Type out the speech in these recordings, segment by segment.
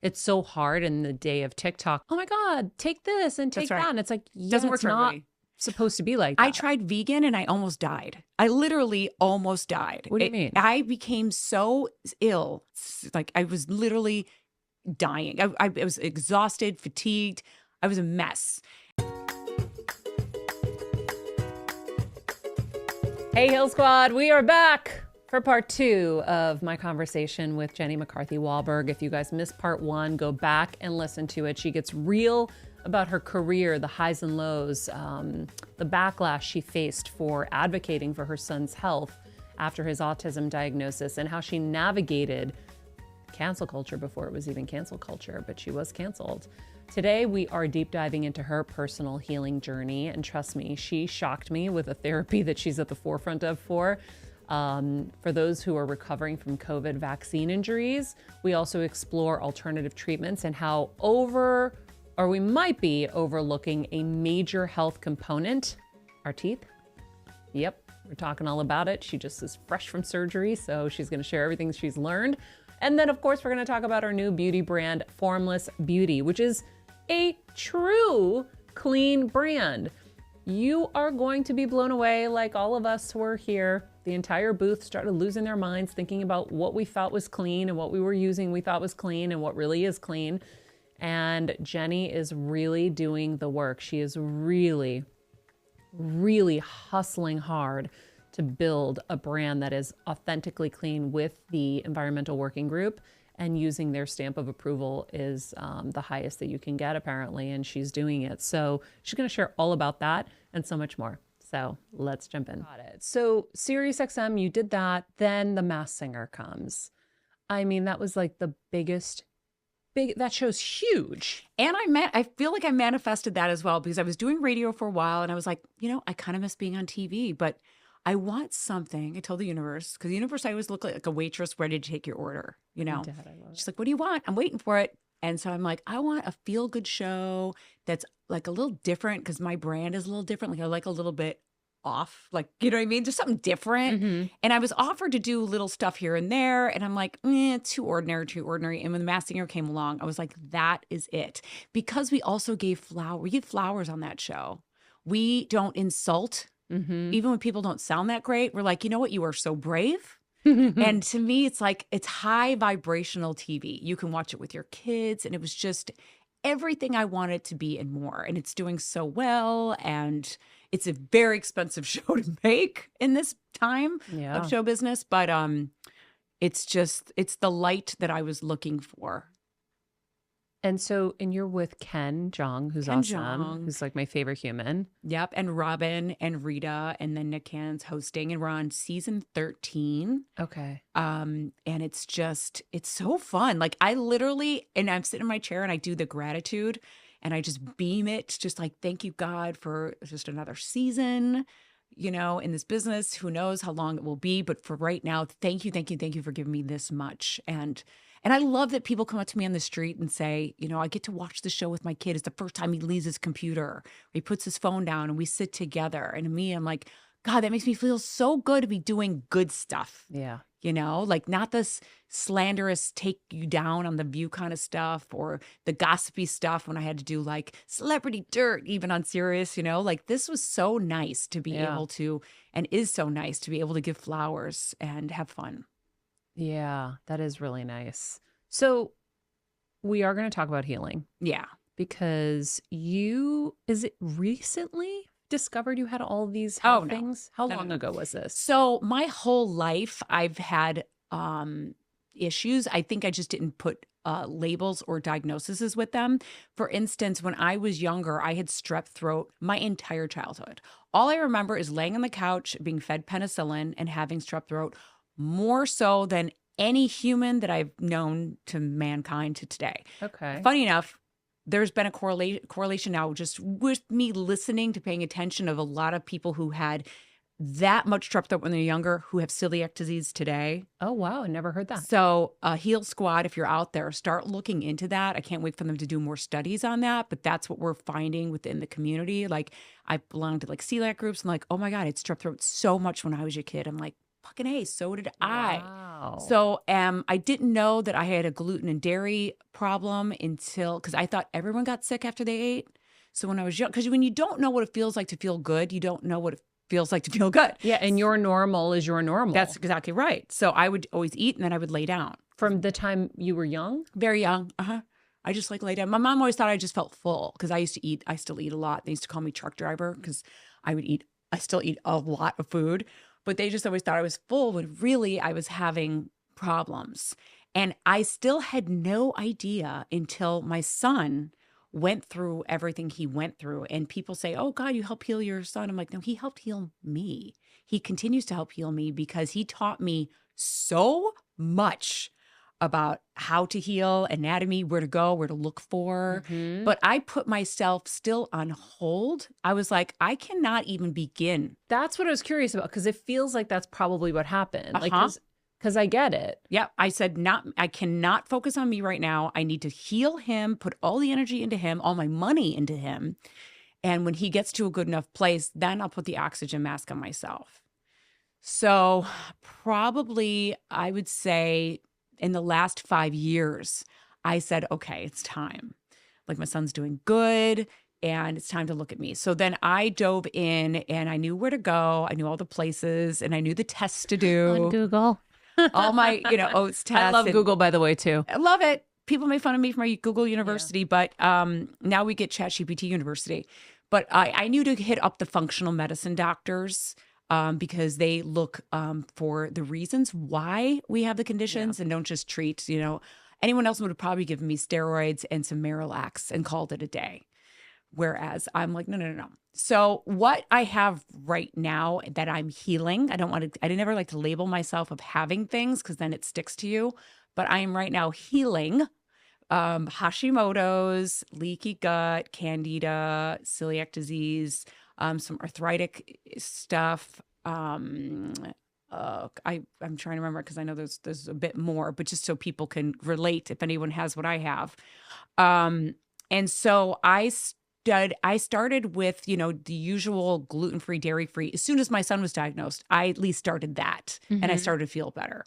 it's so hard in the day of TikTok. Oh my God, take this and take That's right. that. And it's like, yeah, Doesn't work it's for not everybody. supposed to be like I that. tried vegan and I almost died. I literally almost died. What do you mean? I became so ill. Like I was literally dying. I was exhausted, fatigued. I was a mess. Hey, Hill Squad, we are back for part 2 of my conversation with Jenny McCarthy Wahlberg. If you guys missed part 1, go back and listen to it. She gets real about her career, the highs and lows, the backlash she faced for advocating for her son's health after his autism diagnosis, and how she navigated cancel culture before it was even cancel culture, but she was canceled. Today, we are deep diving into her personal healing journey, and trust me, she shocked me with a therapy that she's at the forefront of for those who are recovering from COVID vaccine injuries. We also explore alternative treatments and how we might be overlooking a major health component, our teeth. Yep, we're talking all about it. She just is fresh from surgery, so she's going to share everything she's learned. And then, of course, we're going to talk about our new beauty brand, Formless Beauty, which is a true clean brand. You are going to be blown away, like all of us were here. The entire booth started losing their minds thinking about what we thought was clean and what we were using we thought was clean and what really is clean. And Jenny is really doing the work. She is really, really hustling hard to build a brand that is authentically clean with the environmental working group, and using their stamp of approval is the highest that you can get, apparently, and she's doing it. So she's going to share all about that and so much more. So let's jump in. Got it. So SiriusXM, you did that. Then The Masked Singer comes. I mean, that was like the that show's huge. And I feel like I manifested that as well, because I was doing radio for a while and I was like, I kind of miss being on TV, but I want something. I told the universe, because the universe, I always look like a waitress ready to take your order, I love She's like, what do you want? I'm waiting for it. And so I'm like, I want a feel-good show that's like a little different, because my brand is a little different. Like I like a little bit off, like, you know what I mean? Just something different. Mm-hmm. And I was offered to do little stuff here and there. And I'm like, too ordinary. And when The Masked Singer came along, I was like, that is it. Because we also gave flowers on that show. We don't insult. Mm-hmm. Even when people don't sound that great, we're like, you know what? You are so brave. And to me, it's like, it's high vibrational TV. You can watch it with your kids. And it was just everything I wanted to be and more. And it's doing so well. And it's a very expensive show to make in this time of show business. But it's the light that I was looking for. And you're with Ken Jeong, who's awesome, who's like my favorite human. Yep. And Robin and Rita, and then Nick Cannon's hosting, and we're on season 13. Okay. And it's so fun. Like I'm sitting in my chair and I do the gratitude and I just beam it, just like, thank you, God, for just another season, in this business. Who knows how long it will be, but for right now, thank you for giving me this much. And I love that people come up to me on the street and say, I get to watch the show with my kid. It's the first time he leaves his computer, or he puts his phone down and we sit together. And to me, I'm like, God, that makes me feel so good to be doing good stuff. Yeah. Like not this slanderous take you down on the view kind of stuff, or the gossipy stuff when I had to do like celebrity dirt, even on Sirius, like this was so nice to be able to, and is so nice to be able to give flowers and have fun. Yeah, that is really nice. So we are going to talk about healing. Yeah. Because is it recently discovered you had all these health things? How long ago was this? So my whole life I've had issues. I think I just didn't put labels or diagnoses with them. For instance, when I was younger, I had strep throat my entire childhood. All I remember is laying on the couch, being fed penicillin and having strep throat, more so than any human that I've known to mankind to today. Okay. Funny enough, there's been a correlation now just with me listening to paying attention of a lot of people who had that much strep throat when they're younger who have celiac disease today. Oh, wow. I never heard that. So Heal Squad, if you're out there, start looking into that. I can't wait for them to do more studies on that, but that's what we're finding within the community. Like I belong to like celiac groups and like, oh my God, it's strep throat so much when I was a kid. I'm like, fucking A, so did I. Wow. So I didn't know that I had a gluten and dairy problem because I thought everyone got sick after they ate. So when I was young, because when you don't know what it feels like to feel good, you don't know what it feels like to feel good. Yeah, and your normal is your normal. That's exactly right. So I would always eat and then I would lay down. From the time you were young? Very young. I just lay down. My mom always thought I just felt full because I still eat a lot. They used to call me truck driver because I still eat a lot of food, but they just always thought I was full when really I was having problems. And I still had no idea until my son went through everything he went through. And people say, oh God, you helped heal your son. I'm like, no, he helped heal me. He continues to help heal me because he taught me so much about how to heal, anatomy, where to go, where to look for. But I put myself still on hold. I was like, I cannot even begin. That's what I was curious about, because it feels like that's probably what happened. Like, because I get it. Yeah, I said, I cannot focus on me right now. I need to heal him, put all the energy into him, all my money into him. And when he gets to a good enough place, then I'll put the oxygen mask on myself. So probably I would say in the last 5 years, I said, okay, it's time. Like my son's doing good and it's time to look at me. So then I dove in and I knew where to go. I knew all the places and I knew the tests to do. On Google. All my, oats tests. I love Google, by the way, too. I love it. People make fun of me for my Google University, but now we get ChatGPT University. But I knew to hit up the functional medicine doctors because they look for the reasons why we have the conditions and don't just treat, anyone else would have probably given me steroids and some Marilax and called it a day. Whereas I'm like, no. So what I have right now that I'm healing, I never like to label myself of having things because then it sticks to you. But I am right now healing Hashimoto's, leaky gut, candida, celiac disease, some arthritic stuff. I'm trying to remember because I know there's a bit more, but just so people can relate if anyone has what I have. And so I started with, the usual gluten-free, dairy-free. As soon as my son was diagnosed, I at least started that and I started to feel better.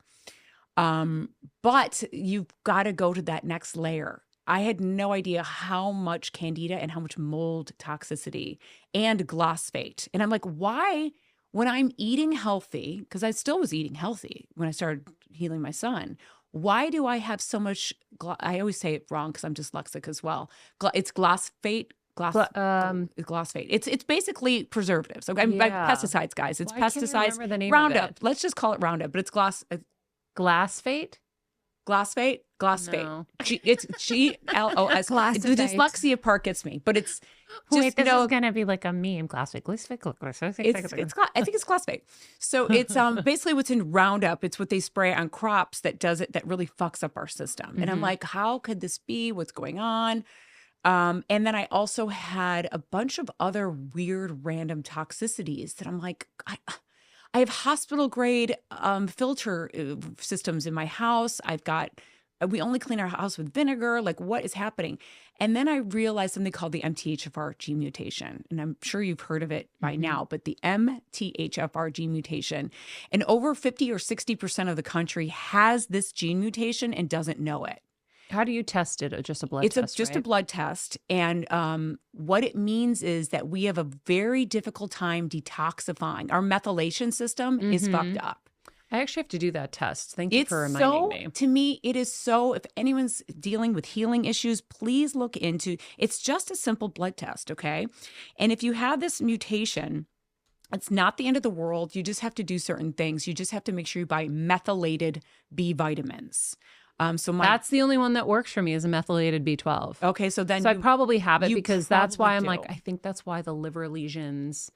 But you've got to go to that next layer. I had no idea how much candida and how much mold toxicity and glyphosate. And I'm like, why, when I'm eating healthy, because I still was eating healthy when I started healing my son, why do I have so much, I always say it wrong because I'm dyslexic as well. It's glyphosate. Glyphosate. It's basically preservatives. Okay, pesticides, guys. It's pesticides. I can't remember the name Roundup. of it. Let's just call it Roundup, but it's Glyphosate? Glyphosate. No. It's GLOS. The dyslexia part gets me, but it's Wait, this is gonna be like a meme. Glyphosate. I think it's glyphosate. So it's basically what's in Roundup. It's what they spray on crops that really fucks up our system. And I'm like, how could this be? What's going on? And then I also had a bunch of other weird random toxicities that I'm like, I have hospital grade filter systems in my house. We only clean our house with vinegar. Like, what is happening? And then I realized something called the MTHFR gene mutation. And I'm sure you've heard of it by now, but the MTHFR gene mutation, and over 50 or 60% of the country has this gene mutation and doesn't know it. How do you test it? Just a blood test? It's just a blood test. And what it means is that we have a very difficult time detoxifying. Our methylation system is fucked up. I actually have to do that test. Thank you for reminding me. To me, it is so, if anyone's dealing with healing issues, please look into, it's just a simple blood test, okay? And if you have this mutation, it's not the end of the world. You just have to do certain things. You just have to make sure you buy methylated B vitamins. That's the only one that works for me is a methylated B12. Okay, so I probably have it because that's why I'm like, I think that's why the liver lesions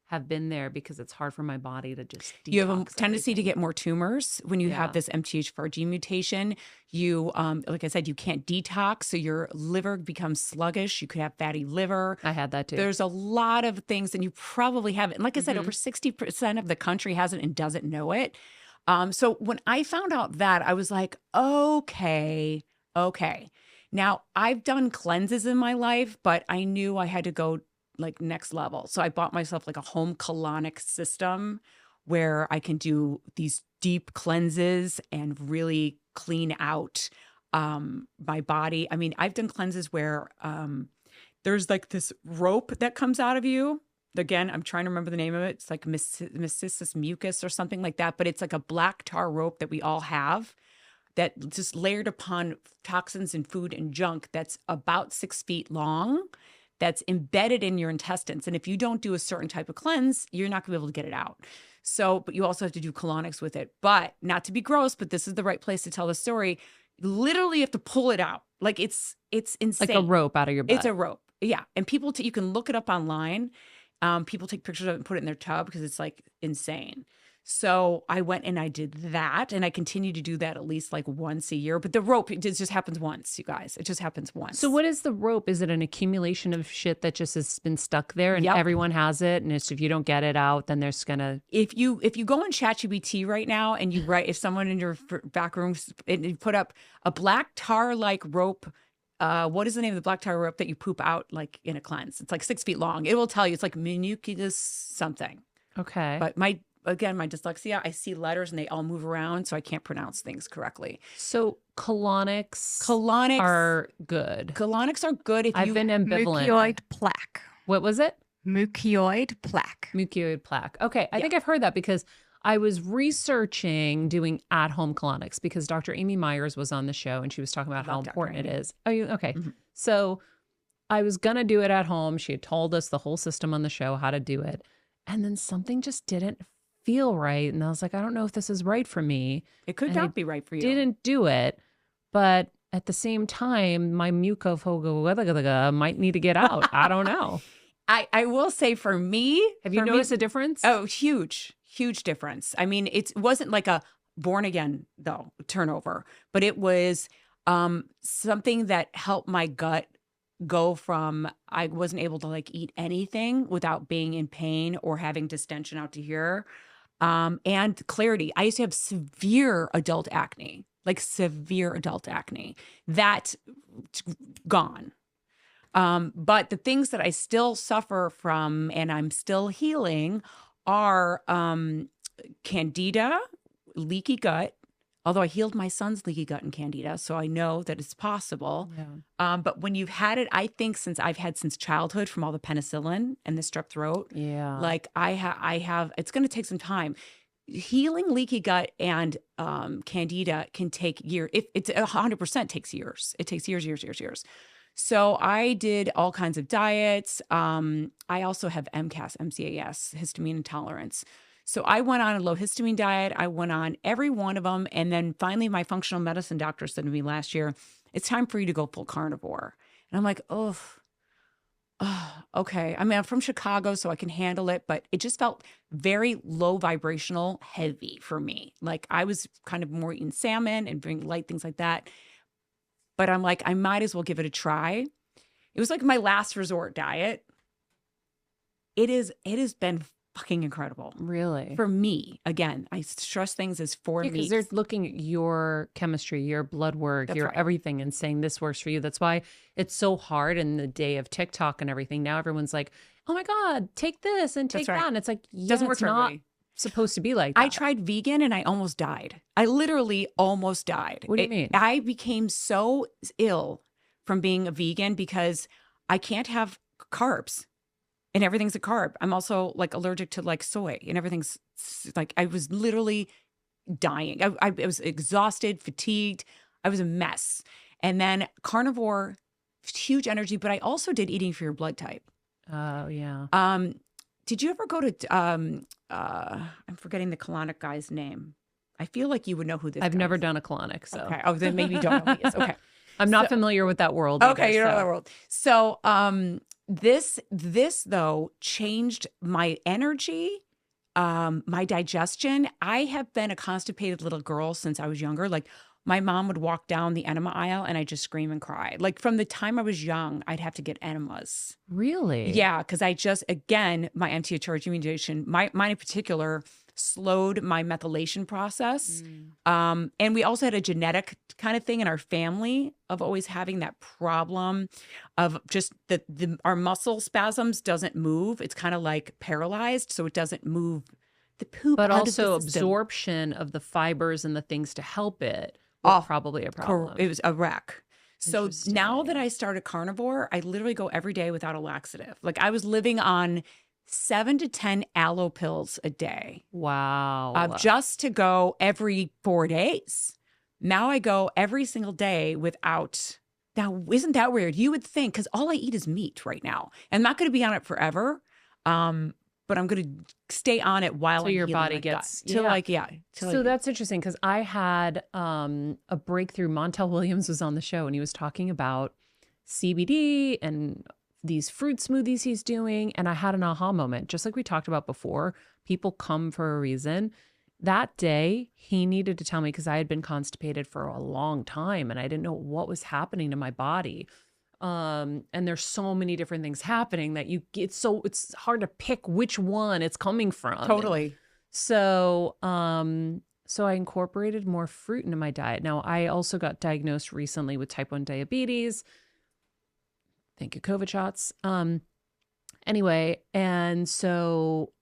have been there, because it's hard for my body to just detox. You have a tendency to get more tumors when you have this MTHFR gene mutation. You, like I said, you can't detox, so your liver becomes sluggish. You could have fatty liver. I had that too. There's a lot of things, and you probably have it. And like I said, over 60% of the country has it and doesn't know it. So when I found out that, I was like, okay. Now, I've done cleanses in my life, but I knew I had to go like next level. So I bought myself like a home colonic system where I can do these deep cleanses and really clean out my body. I mean, I've done cleanses where there's like this rope that comes out of you. Again, I'm trying to remember the name of it. It's like Mycesis mucus or something like that. But it's like a black tar rope that we all have that just layered upon toxins and food and junk that's about 6 feet long, that's embedded in your intestines. And if you don't do a certain type of cleanse, you're not going to be able to get it out. So, but you also have to do colonics with it. But not to be gross, but this is the right place to tell the story. Literally, you have to pull it out. Like it's insane. Like a rope out of your butt. It's a rope. Yeah. And people, you can look it up online. People take pictures of it and put it in their tub because it's like insane. So I went and I did that, and I continue to do that at least like once a year. But the rope, it just happens once, you guys. It just happens once. So what is the rope? Is it an accumulation of shit that just has been stuck there and everyone has it? And it's, if you don't get it out, then there's gonna... If you go on ChatGPT right now and you write, if someone in your back room and you put up a black tar-like rope, what is the name of the black tar rope that you poop out like in a cleanse? It's like 6 feet long. It will tell you. It's like Menounos something. Okay. But my dyslexia, I see letters and they all move around, so I can't pronounce things correctly. So colonics are good. Colonics are good if I've been ambivalent. Mucoid plaque. What was it? Mucoid plaque. Mucoid plaque. Okay. I think I've heard that because I was researching doing at-home colonics because Dr. Amy Myers was on the show and she was talking about how important it is. Oh, you okay? Mm-hmm. So I was gonna do it at home. She had told us the whole system on the show how to do it, and then something just didn't feel right, and I was like, I don't know if this is right for me. It could not be right for you. Didn't do it, but at the same time, my mucophoga might need to get out. I don't know. I will say for me, have you noticed a difference? Oh, huge difference. I mean, it wasn't like a born again though turnover, but it was something that helped my gut go from, I wasn't able to like eat anything without being in pain or having distension out to here, and clarity. I used to have severe adult acne, that's gone. But the things that I still suffer from and I'm still healing are candida, leaky gut. Although I healed my son's leaky gut and candida, so I know that it's possible. Yeah. But when you've had it, I think since childhood from all the penicillin and the strep throat, like I have, it's going to take some time. Healing leaky gut and candida can take years. It's 100% takes years. It takes years. So I did all kinds of diets. I also have MCAS, histamine intolerance. So I went on a low histamine diet. I went on every one of them. And then finally my functional medicine doctor said to me last year, it's time for you to go full carnivore. And I'm like, oh, okay. I mean, I'm from Chicago, so I can handle it, but it just felt very low vibrational, heavy for me. Like I was kind of more eating salmon and doing light things like that. But I'm like, I might as well give it a try. It was like my last resort diet. It has been fucking incredible. Really? For me. Again, I stress things as for me. Because they're looking at your chemistry, your blood work, everything and saying this works for you. That's why it's so hard in the day of TikTok and everything. Now everyone's like, oh my God, take this and take that. And it's like, doesn't work for everybody. Supposed to be like that. I tried vegan and I almost died. I literally almost died. What do you mean? I became so ill from being a vegan because I can't have carbs. And everything's a carb. I'm also like allergic to like soy and everything's like, I was literally dying. I was exhausted, fatigued. I was a mess. And then carnivore, huge energy, but I also did eating for your blood type. Oh, yeah. Did you ever go to, I'm forgetting the colonic guy's name. I feel like you would know who this I've guy never is. done a colonic, so. Okay. Oh, then maybe you don't know who he is. Okay. I'm not familiar with that world. Okay, you don't know that world. So, This though changed my energy, my digestion. I have been a constipated little girl since I was younger. Like my mom would walk down the enema aisle and I'd just scream and cry. Like from the time I was young, I'd have to get enemas. Really? Yeah, because I just, again, my anti-charge mutation, mine in particular, slowed my methylation process. And we also had a genetic kind of thing in our family of always having that problem of just our muscle spasms doesn't move. It's kind of like paralyzed, so it doesn't move the poop But out also of the system. absorption of the fibers and the things to help it was probably a problem. It was a wreck. So now that Interesting. I started carnivore, I literally go every day without a laxative. Like I was living on 7 to 10 aloe pills a day. Wow. Just to go every 4 days. Now I go every single day without. Now, isn't that weird? You would think, because all I eat is meat right now. I'm not going to be on it forever, but I'm going to stay on it while So your healing body my gets- gut. Till yeah. like, yeah. So that's interesting because I had a breakthrough. Montel Williams was on the show and he was talking about CBD and these fruit smoothies he's doing. And I had an aha moment, just like we talked about before. People come for a reason. That day, he needed to tell me because I had been constipated for a long time and I didn't know what was happening to my body. And there's so many different things happening that it's hard to pick which one it's coming from. Totally. So I incorporated more fruit into my diet. Now, I also got diagnosed recently with type 1 diabetes. Thank you, COVID shots. Anyway, and so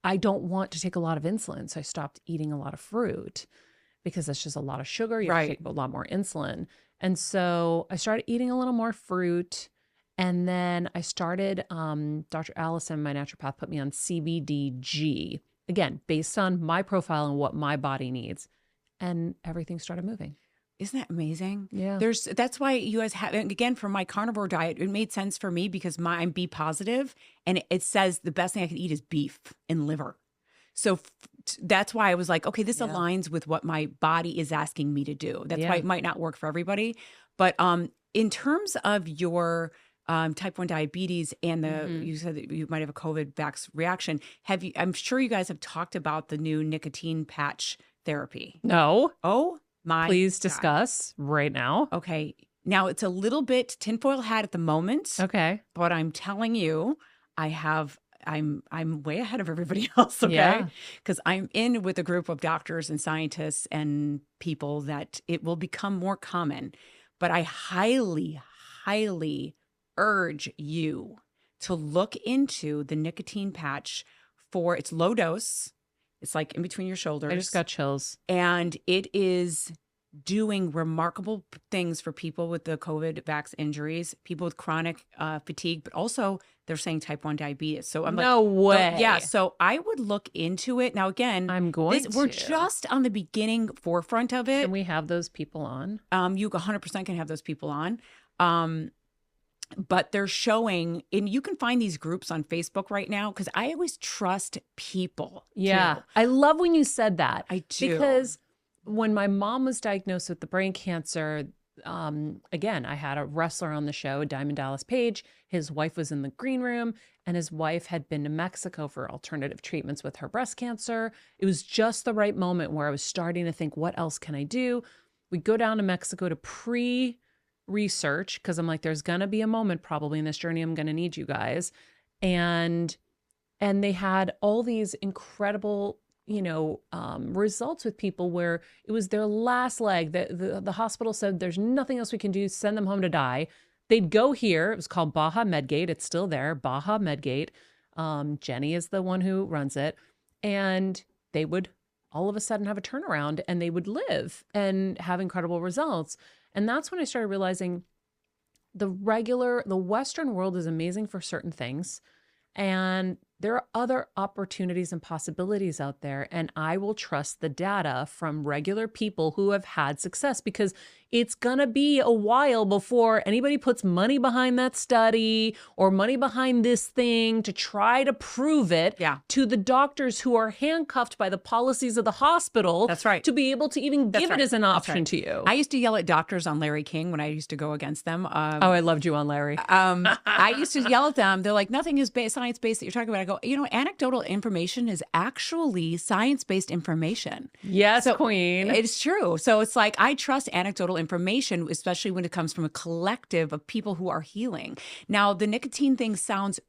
I don't want to take a lot of insulin. So I stopped eating a lot of fruit because that's just a lot of sugar. You have to take a lot more insulin. And so I started eating a little more fruit. And then I started, Dr. Allison, my naturopath, put me on CBDG. Again, based on my profile and what my body needs. And everything started moving. Isn't that amazing? Yeah. That's why you guys have, and again, for my carnivore diet, it made sense for me because I'm B positive and it says the best thing I can eat is beef and liver. So that's why I was like, okay, this aligns with what my body is asking me to do. That's why it might not work for everybody. But in terms of your type 1 diabetes and you said that you might have a COVID vax reaction. I'm sure you guys have talked about the new nicotine patch therapy. No. Oh my Please God. discuss right now. Okay. Now it's a little bit tinfoil hat at the moment. Okay. But I'm telling you, I'm way ahead of everybody else, okay? Yeah. Because I'm in with a group of doctors and scientists and people that it will become more common. But I highly, highly urge you to look into the nicotine patch for its low dose. It's like in between your shoulders. I just got chills. And it is doing remarkable things for people with the COVID vax injuries, people with chronic fatigue, but also they're saying type 1 diabetes. So I'm no way. Yeah. So I would look into it. Now, again, we're just on the beginning forefront of it. Can we have those people on? You 100% can have those people on. But they're showing, and you can find these groups on Facebook right now because I always trust people. Yeah. too. I love when you said that. I do. Because when my mom was diagnosed with the brain cancer, again, I had a wrestler on the show, Diamond Dallas Page. His wife was in the green room, and his wife had been to Mexico for alternative treatments with her breast cancer. It was just the right moment where I was starting to think, what else can I do? We go down to Mexico to research because I'm like, there's gonna be a moment probably in this journey I'm gonna need you guys. And they had all these incredible, results with people where it was their last leg. The hospital said there's nothing else we can do, send them home to die. They'd go here. It was called Baja Medgate. It's still there, Baja Medgate. Jenny is the one who runs it. And they would all of a sudden have a turnaround and they would live and have incredible results. And that's when I started realizing the Western world is amazing for certain things. And there are other opportunities and possibilities out there. And I will trust the data from regular people who have had success because it's going to be a while before anybody puts money behind that study or money behind this thing to try to prove it to the doctors who are handcuffed by the policies of the hospital. That's right. To be able to even give it as an option to you. I used to yell at doctors on Larry King when I used to go against them. I loved you on Larry. I used to yell at them. They're like, nothing is science-based that you're talking about. I go, anecdotal information is actually science-based information. Yes, Queen. It's true. So it's like, I trust anecdotal information, especially when it comes from a collective of people who are healing. Now, the nicotine thing sounds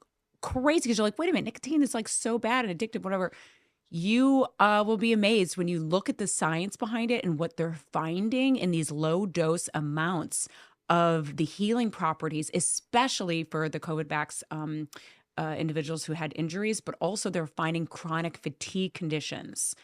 crazy because you're like, wait a minute, nicotine is like so bad and addictive, whatever. You will be amazed when you look at the science behind it and what they're finding in these low dose amounts of the healing properties, especially for the COVID vax individuals who had injuries, but also they're finding chronic fatigue conditions.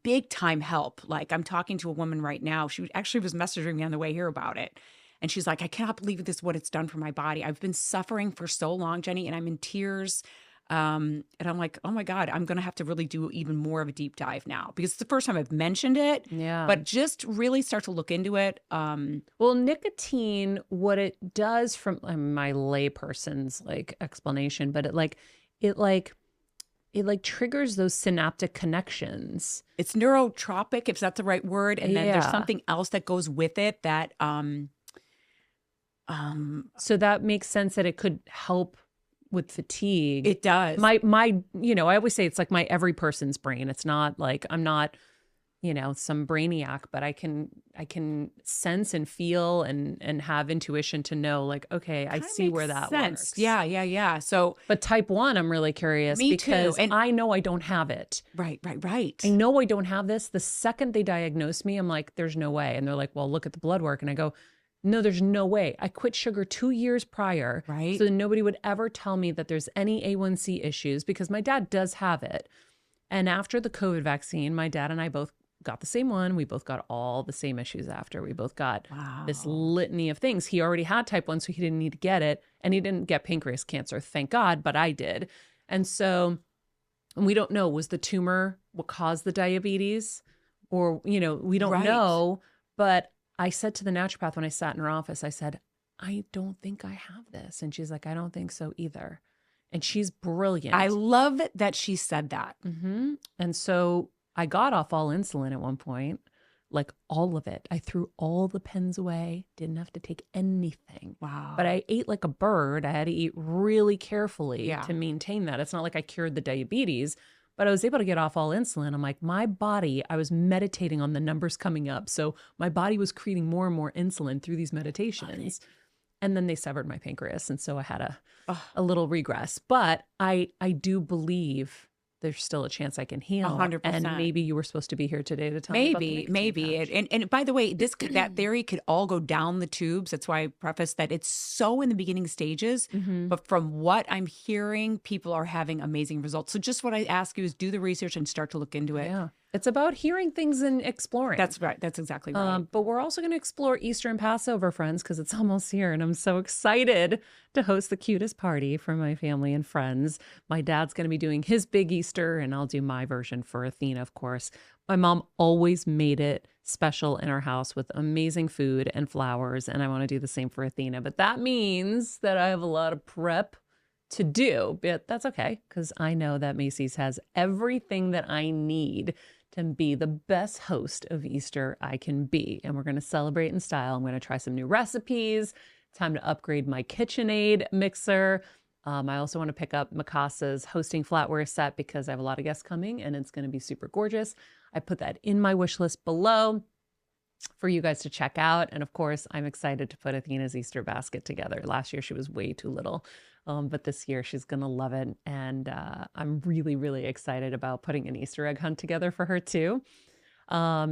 Big time help. Like I'm talking to a woman right now. She actually was messaging me on the way here about it. And she's like, I cannot believe this, what it's done for my body. I've been suffering for so long, Jenny, and I'm in tears. And I'm like, oh my God, I'm going to have to really do even more of a deep dive now because it's the first time I've mentioned it. Yeah. But just really start to look into it. Well, nicotine, what it does from my layperson's like explanation, but it triggers those synaptic connections. It's neurotropic, if that's the right word. And then there's Yeah. something else that goes with it that, So that makes sense that it could help with fatigue. it does. My, I always say it's like my every person's brain. It's not like I'm not, some brainiac, but I can sense and feel and have intuition to know like, okay, I Kinda see where makes that sense. works. Yeah. So, But type 1, I'm really curious Me too. because And- I know I don't have it. right. I know I don't have this. The second they diagnose me, I'm like, there's no way. And they're like, well, look at the blood work. And I go, no, there's no way. I quit sugar 2 years prior. Right. So that nobody would ever tell me that there's any A1C issues because my dad does have it. And after the COVID vaccine, my dad and I both got the same one. We both got all the same issues after. We both got this litany of things. He already had type 1, so he didn't need to get it. And he didn't get pancreas cancer, thank God, but I did. And so we don't know, was the tumor what caused the diabetes? Or, we don't Right. know. But I said to the naturopath when I sat in her office, I said, I don't think I have this. And she's like, I don't think so either. And she's brilliant. I love that she said that. Mm-hmm. And so I got off all insulin at one point, like all of it. I threw all the pens away, didn't have to take anything. Wow. But I ate like a bird. I had to eat really carefully Yeah. to maintain that. It's not like I cured the diabetes, but I was able to get off all insulin. I'm like, my body, I was meditating on the numbers coming up. So my body was creating more and more insulin through these meditations. And then they severed my pancreas. And so I had a little regress. But I do believe there's still a chance I can heal. 100%. And maybe you were supposed to be here today to tell me about the nicotine Maybe. patch. And by the way, that theory could all go down the tubes. That's why I preface that it's so in the beginning stages. Mhm. But from what I'm hearing, people are having amazing results. So just what I ask you is do the research and start to look into it. Yeah. It's about hearing things and exploring. That's right. That's exactly right. But we're also going to explore Easter and Passover, friends, because it's almost here. And I'm so excited to host the cutest party for my family and friends. My dad's going to be doing his big Easter, and I'll do my version for Athena, of course. My mom always made it special in our house with amazing food and flowers, and I want to do the same for Athena. But that means that I have a lot of prep to do, but that's okay, because I know that Macy's has everything that I need to be the best host of Easter I can be. And we're going to celebrate in style. I'm going to try some new recipes. Time to upgrade my KitchenAid mixer. I also want to pick up Mikasa's hosting flatware set because I have a lot of guests coming and it's going to be super gorgeous. I put that in my wish list below for you guys to check out. And of course, I'm excited to put Athena's Easter basket together. Last year, she was way too little. But this year she's going to love it. And I'm really, really excited about putting an Easter egg hunt together for her too.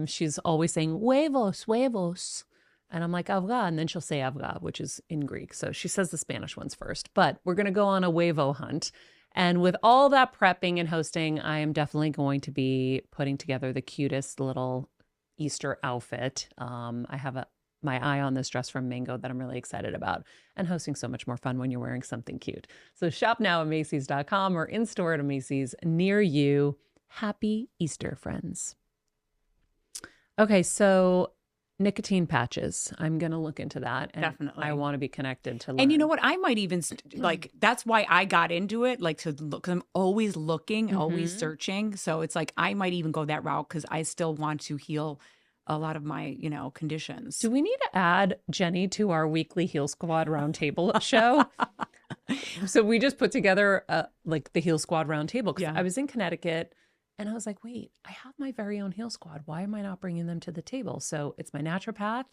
She's always saying, huevos, huevos. And I'm like, avga. And then she'll say avga, which is in Greek. So she says the Spanish ones first. But we're going to go on a huevo hunt. And with all that prepping and hosting, I am definitely going to be putting together the cutest little Easter outfit. I have my eye on this dress from Mango that I'm really excited about, and hosting so much more fun when you're wearing something cute. So shop now at Macy's.com or in store at a Macy's near you. Happy Easter, friends. Okay, so nicotine patches. I'm going to look into that. And Definitely. I want to be connected to learn. And you know what? I might even like, that's why I got into it, like to look, 'cause I'm always looking, always searching. So it's like, I might even go that route because I still want to heal a lot of my, conditions. Do we need to add Jenny to our weekly Heal Squad Roundtable show? So we just put together like the Heal Squad Roundtable because Yeah. I was in Connecticut and I was like, wait, I have my very own Heal Squad. Why am I not bringing them to the table? So it's my naturopath,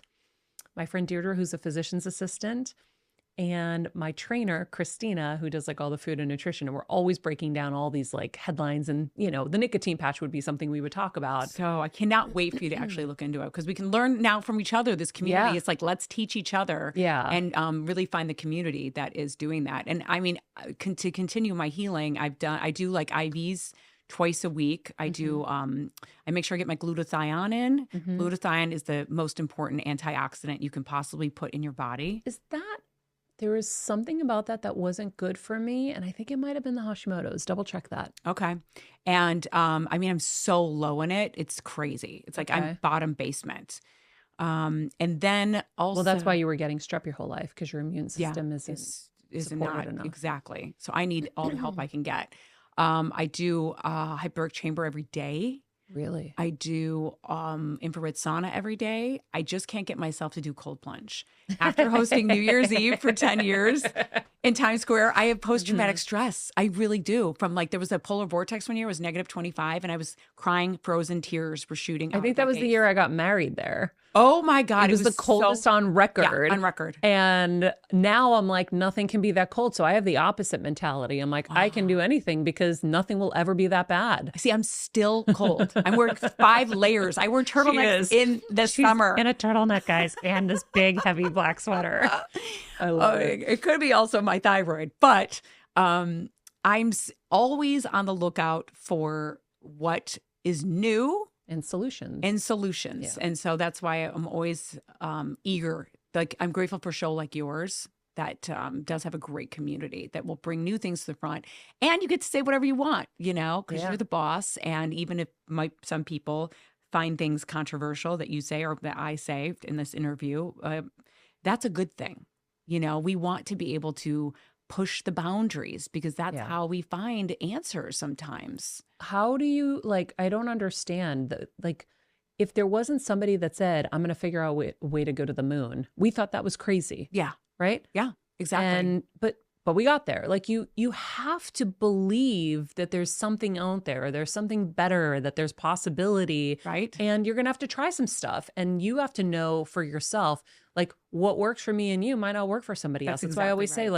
my friend Deirdre, who's a physician's assistant, And my trainer, Christina, who does like all the food and nutrition, and we're always breaking down all these like headlines, and the nicotine patch would be something we would talk about. So I cannot wait for you to actually look into it, because we can learn now from each other, this community. Yeah. It's like, let's teach each other and really find the community that is doing that. And I mean, to continue my healing, I do like IVs twice a week. I do, I make sure I get my glutathione in. Glutathione is the most important antioxidant you can possibly put in your body. There was something about that wasn't good for me, and I think it might have been the Hashimoto's. Double check that. Okay. And I mean, I'm so low in it. It's crazy. It's like I'm bottom basement. And then also... Well, that's why you were getting strep your whole life, because your immune system is isn't not enough. Exactly. So I need all the help I can get. I do hyperbaric chamber every day. Really? I do infrared sauna every day. I just can't get myself to do cold plunge. After hosting New Year's Eve for 10 years in Times Square, I have post-traumatic stress. I really do. From like, there was a polar vortex one year, it was -25, and I was crying, frozen tears were shooting out. I think that was the year I got married there. Oh my God. It was the coldest on record. Yeah, on record. And now I'm like, nothing can be that cold. So I have the opposite mentality. I'm like, I can do anything because nothing will ever be that bad. See, I'm still cold. I'm wearing 5 layers. I wear turtlenecks in the summer. In a turtleneck, guys, and this big, heavy black sweater. I love it. It could be also my thyroid, but I'm always on the lookout for what is new. And solutions. Yeah. And so that's why I'm always eager. Like, I'm grateful for a show like yours that does have a great community that will bring new things to the front. And you get to say whatever you want, because you're the boss. And even if some people find things controversial that you say or that I say in this interview, that's a good thing. We want to be able to push the boundaries, because that's how we find answers sometimes. How do you, I don't understand, if there wasn't somebody that said, I'm going to figure out a way to go to the moon, we thought that was crazy. Yeah. Right? Yeah, exactly. But we got there. You have to believe that there's something out there, there's something better, that there's possibility. Right. And you're going to have to try some stuff. And you have to know for yourself, what works for me and you might not work for somebody else. That's why I always say,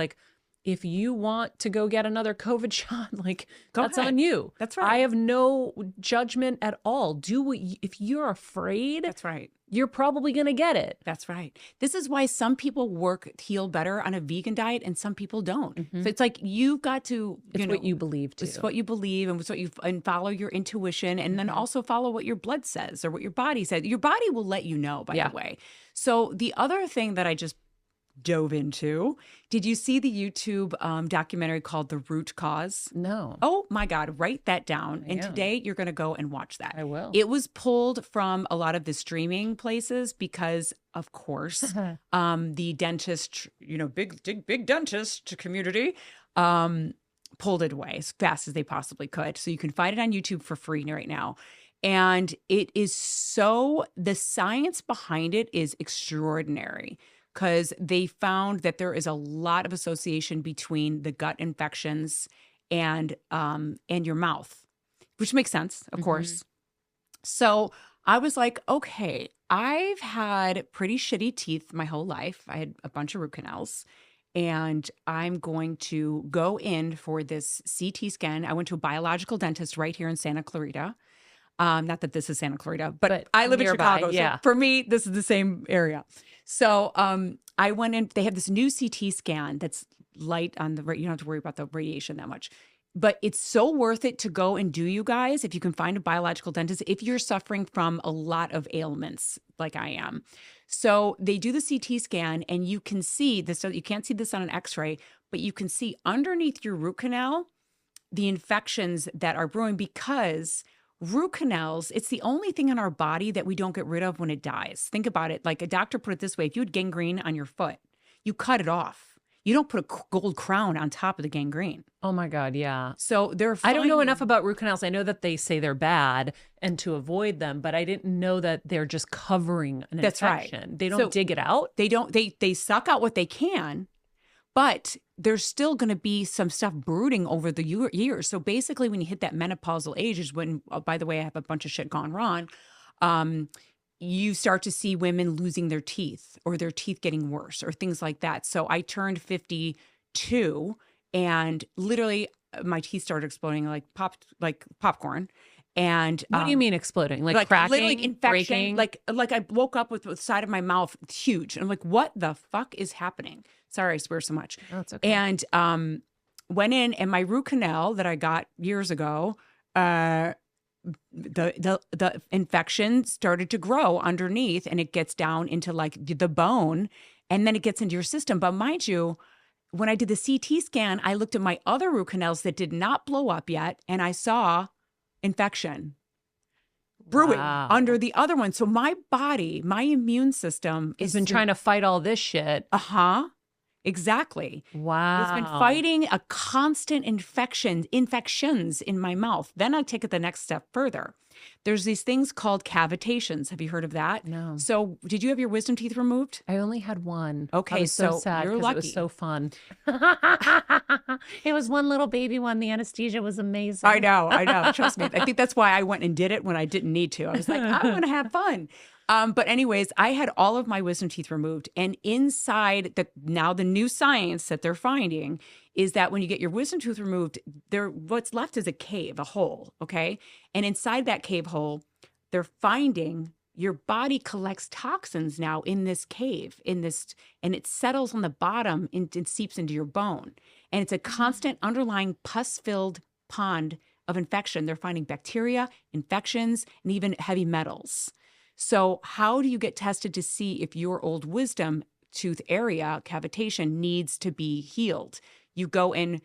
if you want to go get another COVID shot, that's ahead. on you. That's right. I have no judgment at all. Do what if you're afraid. That's right. You're probably going to get it. That's right. This is why some people heal better on a vegan diet and some people don't. So it's like, you've got to, it's what you believe too. It's what you believe, and and follow your intuition, and then also follow what your blood says or what your body says. Your body will let you know, by the way. So the other thing that I just dove into. Did you see the YouTube documentary called The Root Cause? No. Oh my God, write that down. And today you're going to go and watch that. I will. It was pulled from a lot of the streaming places because, of course, the dentist, big dentist community pulled it away as fast as they possibly could. So you can find it on YouTube for free right now. And it is the science behind it is extraordinary, because they found that there is a lot of association between the gut infections and your mouth, which makes sense, of course. So I was like, okay, I've had pretty shitty teeth my whole life. I had a bunch of root canals, and I'm going to go in for this CT scan. I went to a biological dentist right here in Santa Clarita. Not that this is Santa Clarita, but I live nearby, in Chicago. So for me, this is the same area. So I went in, they have this new CT scan that's light on you don't have to worry about the radiation that much. But it's so worth it to go and do, you guys, if you can find a biological dentist, if you're suffering from a lot of ailments like I am. So they do the CT scan, and you can see this. So you can't see this on an x-ray, but you can see underneath your root canal the infections that are brewing, because root canals, it's the only thing in our body that we don't get rid of when it dies. Think about it. Like, a doctor put it this way: if you had gangrene on your foot, you cut it off. You don't put a gold crown on top of the gangrene. Oh my God, yeah. So I don't know enough about root canals. I know that they say they're bad and to avoid them, but I didn't know that they're just covering an infection. Right. They don't dig it out. They don't. They suck out what they can, but there's still going to be some stuff brooding over the years. So basically, when you hit that menopausal age is when, by the way, I have a bunch of shit gone wrong. you start to see women losing their teeth or their teeth getting worse or things like that. So I turned 52 and literally my teeth started exploding like popcorn. And What do you mean exploding? Like cracking, literally infection, breaking? like I woke up with the side of my mouth huge. And I'm like, what the fuck is happening? Sorry, I swear so much. Oh, it's okay. And went in, and my root canal that I got years ago, the infection started to grow underneath, and it gets down into like the bone, and then it gets into your system. But mind you, when I did the CT scan, I looked at my other root canals that did not blow up yet, and I saw infection brewing Wow. under the other one. So my body, my immune system It's been trying to fight all this shit. Exactly. Wow. It's been fighting a constant infections in my mouth. Then I take it the next step further. There's these things called cavitations. Have you heard of that? No. So did you have your wisdom teeth removed? I only had one. Okay, I was so so sad you're 'cause it was lucky. so fun. It was one little baby one. The anesthesia was amazing. I know. Trust me. I think that's why I went and did it when I didn't need to. I was like, I'm going to have fun. But anyways, I had all of my wisdom teeth removed. And inside now the new science that they're finding is that when you get your wisdom tooth removed, what's left is a cave, a hole, okay? And inside that cave hole, they're finding your body collects toxins now in this cave, and it settles on the bottom and seeps into your bone. And it's a constant underlying pus-filled pond of infection. They're finding bacteria, infections, and even heavy metals. So how do you get tested to see if your old wisdom tooth area cavitation needs to be healed? You go in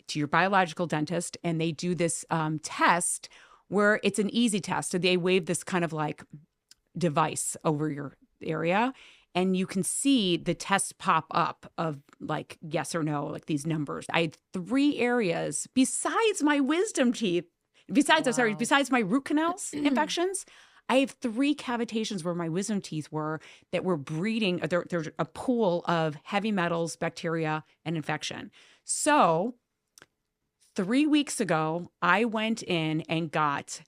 to your biological dentist, and they do this test where it's an easy test. So they wave this kind of like device over your area, and you can see the test pop up of like yes or no, like these numbers. I had 3 areas besides my wisdom teeth, besides my root canals infections. I have 3 cavitations where my wisdom teeth were that were breeding. There's a pool of heavy metals, bacteria, and infection. So 3 weeks ago, I went in and got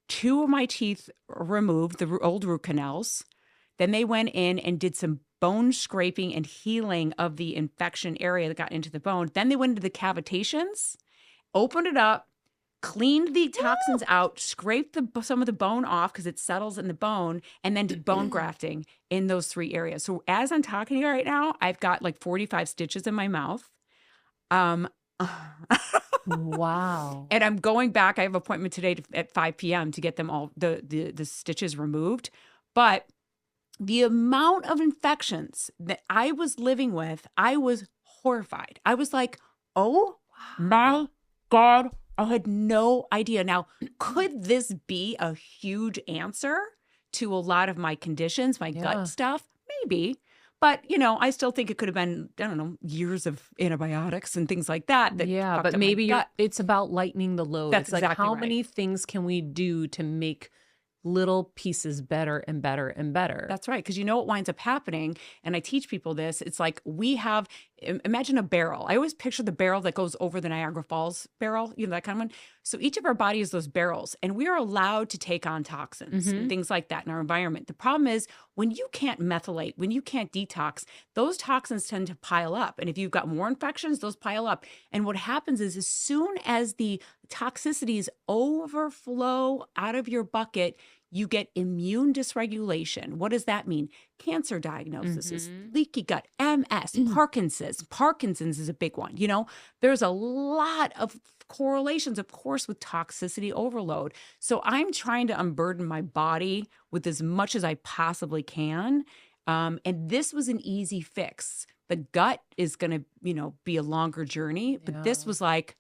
2 of my teeth removed, the old root canals. Then they went in and did some bone scraping and healing of the infection area that got into the bone. Then they went into the cavitations, opened it up, cleaned the toxins out, scraped some of the bone off because it settles in the bone, and then did bone grafting in those 3 areas. So as I'm talking to you right now, I've got like 45 stitches in my mouth. Wow. And I'm going back. I have an appointment today at 5 p.m. to get them all the stitches removed. But the amount of infections that I was living with, I was horrified. I was like, oh my God, I had no idea. Now, could this be a huge answer to a lot of my conditions, my gut stuff? Maybe. But, I still think it could have been, I don't know, years of antibiotics and things like that. Yeah, fucked but up my maybe gut. it's about lightening the load. That's it's like, exactly how right. many things can we do to make little pieces better and better and better? That's right. Because you know what winds up happening, and I teach people this, it's like imagine a barrel. I always picture the barrel that goes over the Niagara Falls barrel, that kind of one. So each of our body is those barrels, and we are allowed to take on toxins and things like that in our environment. The problem is when you can't methylate, when you can't detox, those toxins tend to pile up. And if you've got more infections, those pile up. And what happens is as soon as the toxicities overflow out of your bucket, you get immune dysregulation. What does that mean? Cancer diagnoses, leaky gut, MS, Parkinson's. Parkinson's is a big one. There's a lot of correlations, of course, with toxicity overload. So I'm trying to unburden my body with as much as I possibly can. And this was an easy fix. The gut is going to, be a longer journey, but this was like,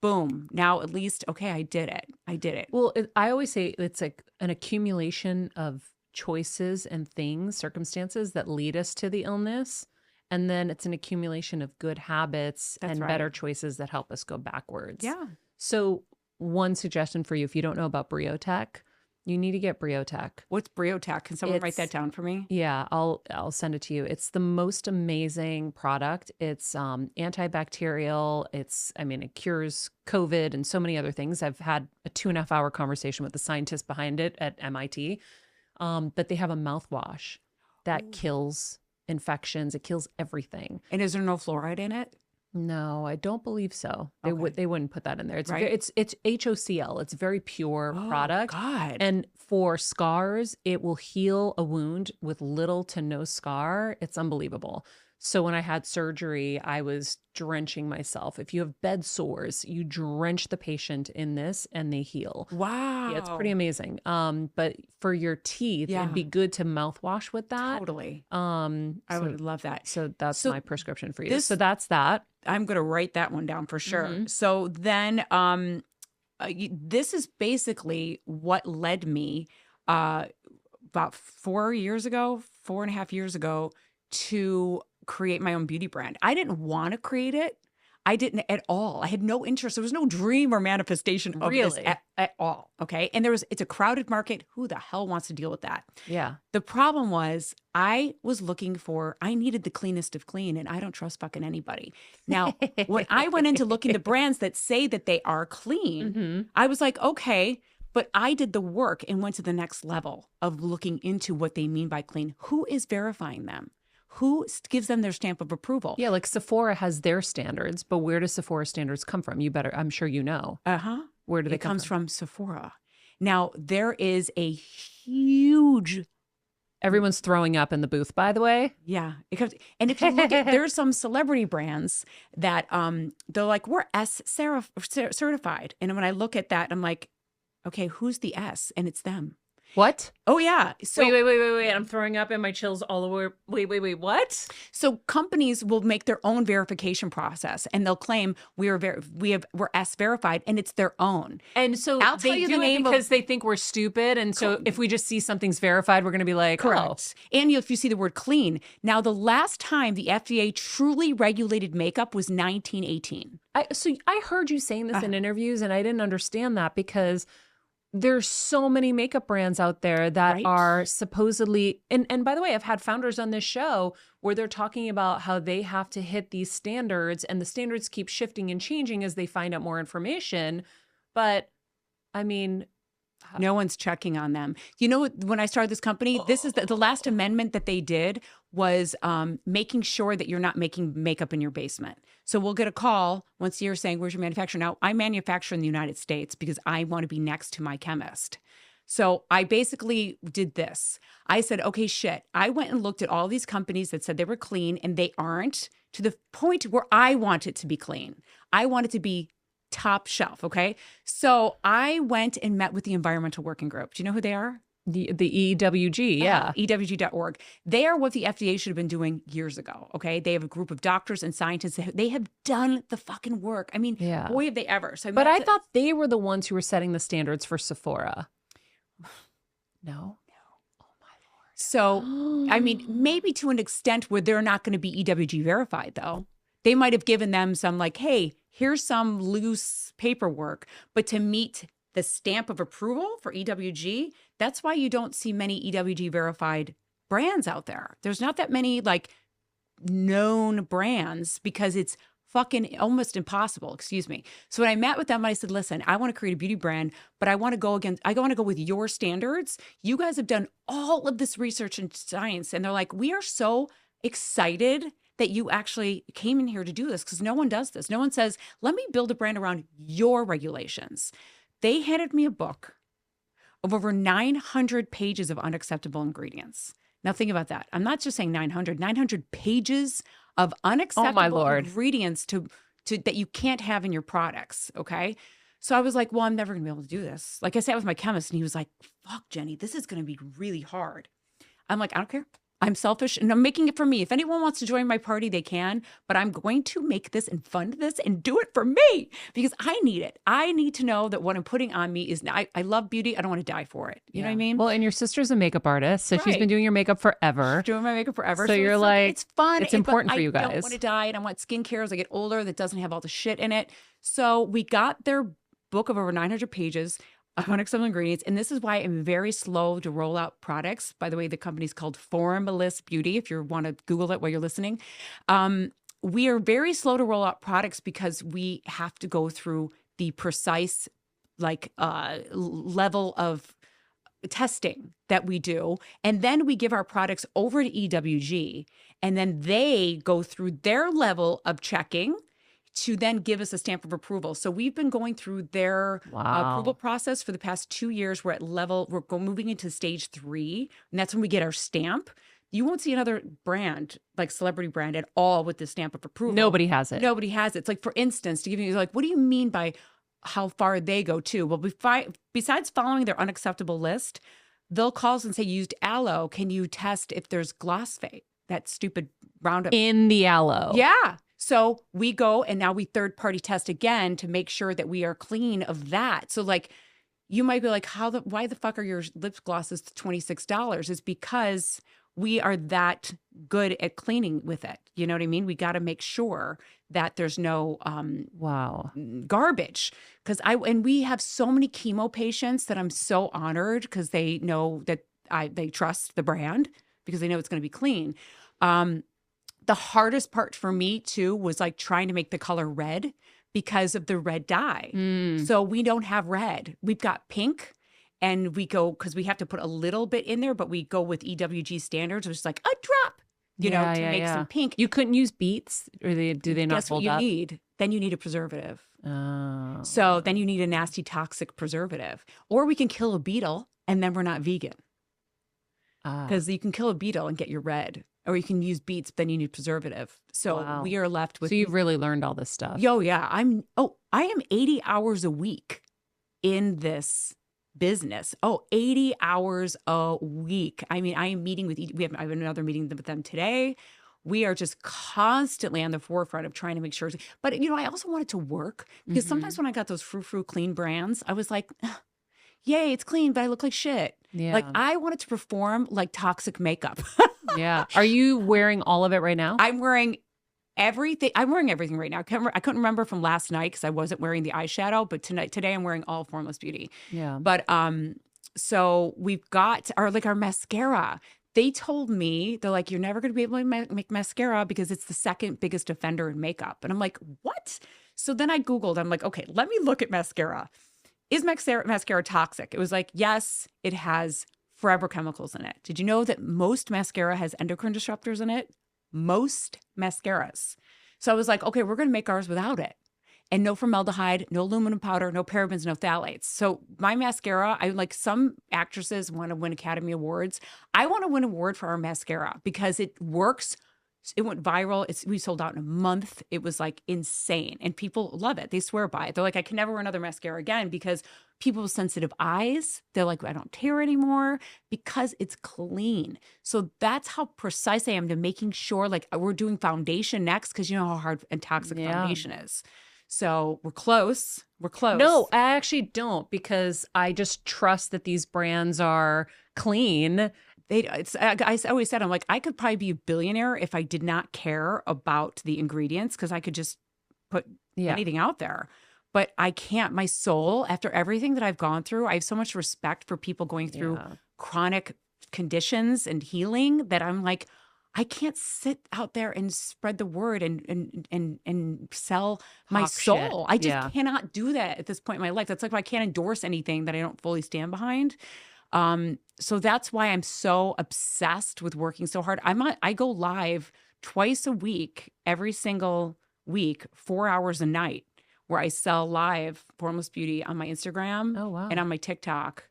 boom, now at least, okay, I did it. Well, I always say it's like an accumulation of choices and things, circumstances that lead us to the illness. And then it's an accumulation of good habits and better choices that help us go backwards. Yeah. So one suggestion for you, if you don't know about Briotech, you need to get Briotech. What's Briotech? Can someone write that down for me? Yeah, I'll send it to you. It's the most amazing product. It's antibacterial. It cures COVID and so many other things. I've had a 2.5-hour conversation with the scientist behind it at MIT. But they have a mouthwash that kills infections. It kills everything. And is there no fluoride in it? No, I don't believe so. They wouldn't put that in there. It's Right. it's HOCl. It's a very pure product. God. And for scars, it will heal a wound with little to no scar. It's unbelievable. So when I had surgery, I was drenching myself. If you have bed sores, you drench the patient in this and they heal. Wow. Yeah, it's pretty amazing. But for your teeth, it'd be good to mouthwash with that. Totally. I I would love that. So that's my prescription for you. this- So that's that. I'm going to write that one down for sure. Mm-hmm. So then this is basically what led me about 4.5 years ago to create my own beauty brand. I didn't want to create it. I didn't at all. I had no interest. There was no dream or manifestation of this at all. Okay. And it's a crowded market. Who the hell wants to deal with that? Yeah. The problem was I needed the cleanest of clean, and I don't trust fucking anybody. Now, when I went into looking at brands that say that they are clean, I was like, okay, but I did the work and went to the next level of looking into what they mean by clean. Who is verifying them? Who gives them their stamp of approval? Yeah, like Sephora has their standards, but where does Sephora standards come from? I'm sure you know. Where do they come comes from Sephora. Now, there is a huge... Everyone's throwing up in the booth, by the way. Yeah, it comes, and if you look at, there's some celebrity brands that they're like, we're certified, and when I look at that, I'm like, okay, who's the S? And it's them. What? Oh yeah. So wait. I'm throwing up and my chills all over. Wait. What? So companies will make their own verification process, and they'll claim we're S verified, and it's their own. And so I'll tell they you do the it name because they think we're stupid. And so if we just see something's verified, we're going to be like, correct. And if you see the word clean. Now, the last time the FDA truly regulated makeup was 1918. So I heard you saying this in interviews, and I didn't understand that because there's so many makeup brands out there that are supposedly, and by the way, I've had founders on this show where they're talking about how they have to hit these standards, and the standards keep shifting and changing as they find out more information. But I mean, no one's checking on them. You know, when I started this company, this is the last amendment that they did was making sure that you're not making makeup in your basement. So we'll get a call once a year saying, where's your manufacturer? Now, I manufacture in the United States because I want to be next to my chemist. So I basically did this. I said, okay, shit. I went and looked at all these companies that said they were clean, and they aren't, to the point where I want it to be clean. I want it to be top shelf. Okay. So I went and met with the Environmental Working Group. Do you know who they are? the EWG, yeah. EWG.org. They are what the FDA should have been doing years ago. Okay. They have a group of doctors and scientists. They have done the fucking work. I mean, boy, have they ever. So but I thought they were the ones who were setting the standards for Sephora. No. So, I mean, maybe to an extent where they're not going to be EWG verified, though. They might have given them some like, hey, here's some loose paperwork. But to meet the stamp of approval for EWG, that's why you don't see many EWG verified brands out there. There's not that many like known brands because it's fucking almost impossible. Excuse me. So when I met with them, I said, listen, I want to create a beauty brand, but I want to go with your standards. You guys have done all of this research and science. And they're like, we are so excited that you actually came in here to do this because no one does this. No one says, let me build a brand around your regulations. They handed me a book of over 900 pages of unacceptable ingredients. Now think about that. I'm not just saying 900 pages of unacceptable ingredients to that you can't have in your products, okay? So I was like, well, I'm never gonna be able to do this. Like I sat with my chemist and he was like, fuck, Jenny, this is gonna be really hard. I'm like, I don't care. I'm selfish and I'm making it for me. If anyone wants to join my party, they can, but I'm going to make this and fund this and do it for me because I need it. I need to know that what I'm putting on me is, I love beauty. I don't want to die for it. You know what I mean? Well, and your sister's a makeup artist, so she's been doing your makeup forever. Doing my makeup forever. So you're like, it's fun. It's important for you guys. I don't want to die and I want skincare as I get older that doesn't have all the shit in it. So we got their book of over 900 pages. Unacceptable ingredients. And this is why I'm very slow to roll out products. By the way, the company's called Formless Beauty, if you want to Google it while you're listening. We are very slow to roll out products because we have to go through the precise level of testing that we do. And then we give our products over to EWG, and then they go through their level of checking to then give us a stamp of approval. So we've been going through their approval process for the past 2 years. We're moving into stage 3, and that's when we get our stamp. You won't see another brand, like celebrity brand at all, with the stamp of approval. Nobody has it. Nobody has it. It's like, for instance, to give you, like, what do you mean by how far they go too? Well, besides following their unacceptable list, they'll call us and say, used aloe, can you test if there's glyphosate, that stupid Roundup? In the aloe. Yeah. So we go, and now we third-party test again to make sure that we are clean of that. So, like, you might be like, why the fuck are your lip glosses $26? It's because we are that good at cleaning with it. You know what I mean? We got to make sure that there's no garbage. And we have so many chemo patients that I'm so honored, because they know that they trust the brand, because they know it's going to be clean. The hardest part for me too was like trying to make the color red because of the red dye. So we don't have red. We've got pink. And we go, because we have to put a little bit in there, but we go with EWG standards, which is like a drop, to make some pink. You couldn't use beets, or do they not Guess hold what up? you need? Then you need a preservative. Oh. So then you need a nasty toxic preservative. Or we can kill a beetle, and then we're not vegan. Because you can kill a beetle and get your red. Or you can use beets, but then you need preservative. So we are left with... So you've really learned all this stuff. Yo, yeah. I am 80 hours a week in this business. 80 hours a week. I mean, I am meeting with, I have another meeting with them today. We are just constantly on the forefront of trying to make sure. But, I also want it to work, because sometimes when I got those frou-frou clean brands, I was like, yay, it's clean, but I look like shit. Yeah. Like, I want it to perform like toxic makeup. Yeah. Are you wearing all of it right now? I'm wearing everything. I'm wearing everything right now. I couldn't remember from last night because I wasn't wearing the eyeshadow, but today I'm wearing all Formless Beauty. Yeah. But so we've got our mascara. They told me, they're like, you're never going to be able to make mascara because it's the second biggest offender in makeup. And I'm like, what? So then I Googled. I'm like, okay, let me look at mascara. Is mascara toxic? It was like, yes, it has forever chemicals in it. Did you know that most mascara has endocrine disruptors in it? Most mascaras. So I was like, okay, we're going to make ours without it. And no formaldehyde, no aluminum powder, no parabens, no phthalates. So my mascara, some actresses want to win Academy Awards. I want to win an award for our mascara because it works. It went viral. We sold out in a month. It was like insane. And people love it. They swear by it. They're like, I can never wear another mascara again, because people with sensitive eyes, they're like, I don't tear anymore because it's clean. So that's how precise I am to making sure, like, we're doing foundation next, because you know how hard and toxic foundation is. So we're close. We're close. No, I actually don't, because I just trust that these brands are clean. I always said, I'm like, I could probably be a billionaire if I did not care about the ingredients, because I could just put anything out there. But I can't. My soul, after everything that I've gone through, I have so much respect for people going through chronic conditions and healing that I'm like, I can't sit out there and spread the word and sell my soul. I just cannot do that at this point in my life. That's like, I can't endorse anything that I don't fully stand behind. So that's why I'm so obsessed with working so hard. I go live twice a week, every single week, 4 hours a night, where I sell live Formless Beauty on my Instagram and on my TikTok,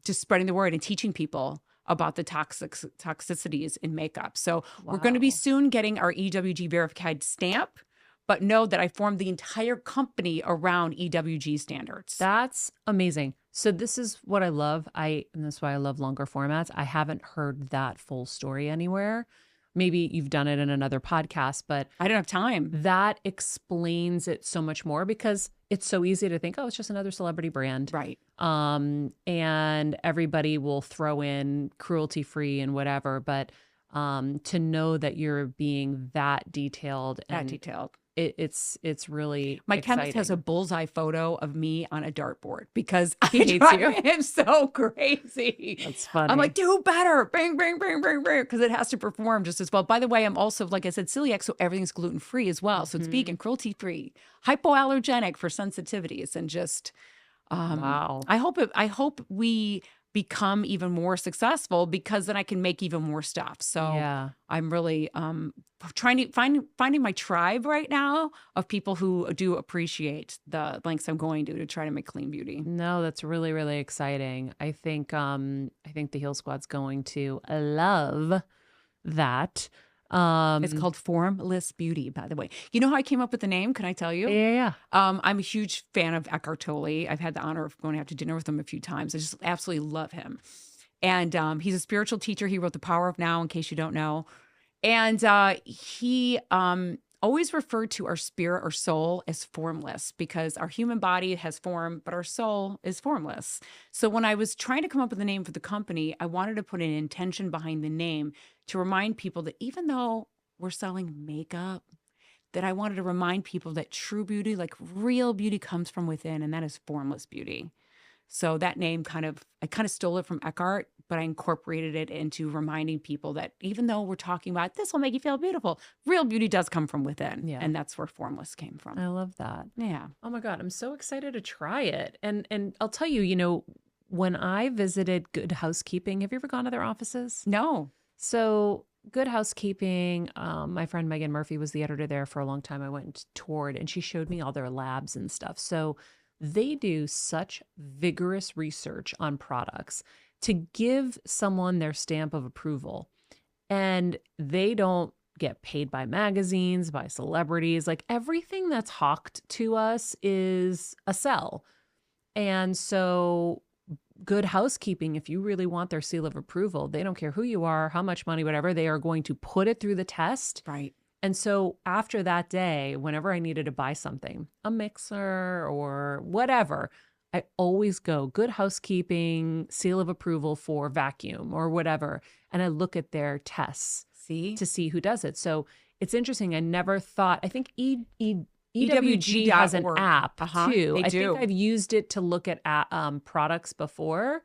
just spreading the word and teaching people about the toxicities in makeup. So we're going to be soon getting our EWG verified stamp, but know that I formed the entire company around EWG standards. That's amazing. So this is what I love. And that's why I love longer formats. I haven't heard that full story anywhere. Maybe you've done it in another podcast, but I don't have time. That explains it so much more, because it's so easy to think, oh, it's just another celebrity brand. Right. And everybody will throw in cruelty-free and whatever. But to know that you're being that detailed. It's really my exciting. chemist has a bullseye photo of me on a dartboard because he hates you. I'm so crazy. That's funny. I'm like, do better, bang, bang, bang, bang, bang, because it has to perform just as well. By the way, I'm also, like I said, celiac, so everything's gluten free as well. So it's vegan, cruelty free, hypoallergenic for sensitivities, and just wow. I hope we become even more successful because then I can make even more stuff. So Yeah. I'm really trying to finding my tribe right now of people who do appreciate the lengths I'm going to try to make clean beauty. No, that's really, really exciting. I think the Heal Squad's going to love that. It's called Formless Beauty, by the way. You know how I came up with the name? Can I tell you? Yeah. I'm a huge fan of Eckhart Tolle. I've had the honor of going out to dinner with him a few times. I just absolutely love him. And he's a spiritual teacher. He wrote The Power of Now, in case you don't know. And he always referred to our spirit or soul as formless because our human body has form, but our soul is formless. So when I was trying to come up with a name for the company, I wanted to put an intention behind the name to remind people that even though we're selling makeup, that I wanted to remind people that true beauty, like real beauty, comes from within, and that is formless beauty. So that name I kind of stole it from Eckhart, but I incorporated it into reminding people that even though we're talking about this will make you feel beautiful, real beauty does come from within. Yeah. And that's where formless came from. I love that. Yeah. Oh my God, I'm so excited to try it. And I'll tell you, when I visited Good Housekeeping, have you ever gone to their offices? No. So Good Housekeeping, my friend Megan Murphy was the editor there for a long time. I went and toured, and she showed me all their labs and stuff. So they do such vigorous research on products to give someone their stamp of approval. And they don't get paid by magazines, by celebrities. Like everything that's hawked to us is a sell. And so Good Housekeeping, if you really want their seal of approval, they don't care who you are, how much money, whatever, they are going to put it through the test. Right. And so after that day, whenever I needed to buy something, a mixer or whatever, I always go Good Housekeeping, seal of approval for vacuum or whatever. And I look at their tests to see who does it. So it's interesting. I never thought, I think EWG has an app too. They do. think I've used it to look at products before.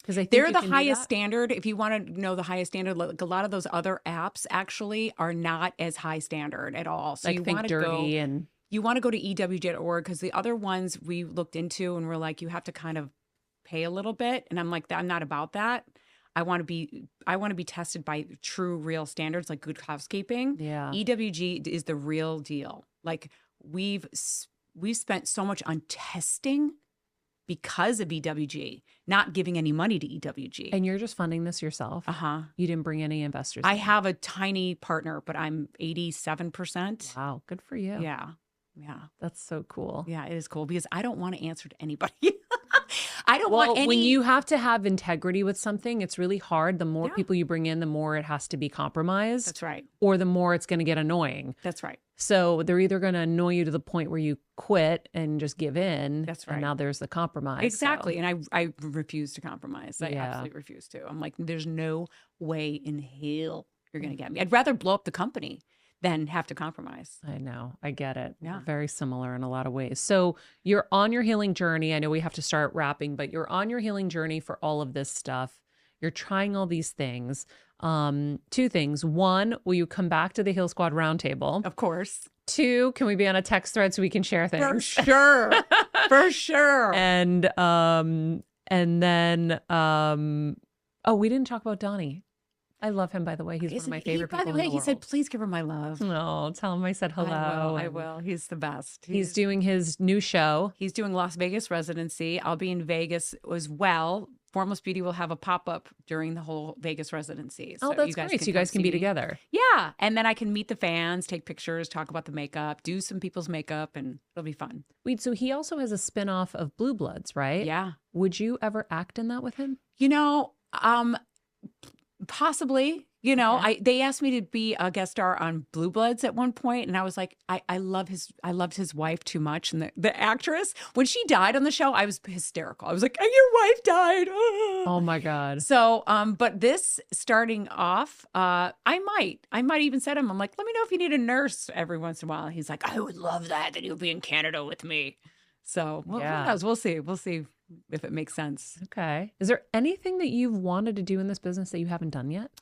Because I think they're the highest standard. If you want to know the highest standard, like a lot of those other apps actually are not as high standard at all. So like you Think want to Dirty and you want to go to ewg.org because the other ones we looked into and we're like, you have to kind of pay a little bit. And I'm like, I'm not about that. I want to be tested by true, real standards like Good Housekeeping. Yeah. EWG is the real deal. Like we've spent so much on testing because of EWG, not giving any money to EWG. And you're just funding this yourself? You didn't bring any investors I in? have a tiny partner, but I'm 87%. Wow, good for you. Yeah. That's so cool. Yeah, it is cool because I don't want to answer to anybody. I don't Well, want any. when you have to have integrity with something, it's really hard. The more people you bring in, the more it has to be compromised. That's right. Or the more it's going to get annoying. That's right. So they're either going to annoy you to the point where you quit and just give in. That's right. And now there's the compromise. Exactly. So. And I refuse to compromise. I absolutely refuse to. I'm like, there's no way in hell you're going to get me. I'd rather blow up the company than have to compromise. I know. I get it. Yeah. Very similar in a lot of ways. So you're on your healing journey. I know we have to start wrapping, but you're on your healing journey for all of this stuff. You're trying all these things. Two things. One, will you come back to the Heal Squad Roundtable? Of course. Two, can we be on a text thread so we can share things? For sure. For sure. And then, we didn't talk about Donnie. I love him, by the way. He's one of my favorite people in the world. By the way, he said, please give her my love. No, tell him I said hello. I will. He's the best. He's doing his new show. He's doing Las Vegas residency. I'll be in Vegas as well. Formless Beauty will have a pop-up during the whole Vegas residency. So that's great. So you guys can be together. Yeah. And then I can meet the fans, take pictures, talk about the makeup, do some people's makeup, and it'll be fun. Wait, so he also has a spinoff of Blue Bloods, right? Yeah. Would you ever act in that with him? Possibly. They asked me to be a guest star on Blue Bloods at one point, and I was like, I loved his wife too much, and the actress, when she died on the show, I was hysterical. I was like, your wife died. Oh my God. So, but this starting off, I might even say to him, I'm like, let me know if you need a nurse every once in a while. He's like, I would love that. Then you'll be in Canada with me. So, who knows? We'll see. We'll see if it makes sense. Okay. Is there anything that you've wanted to do in this business that you haven't done yet?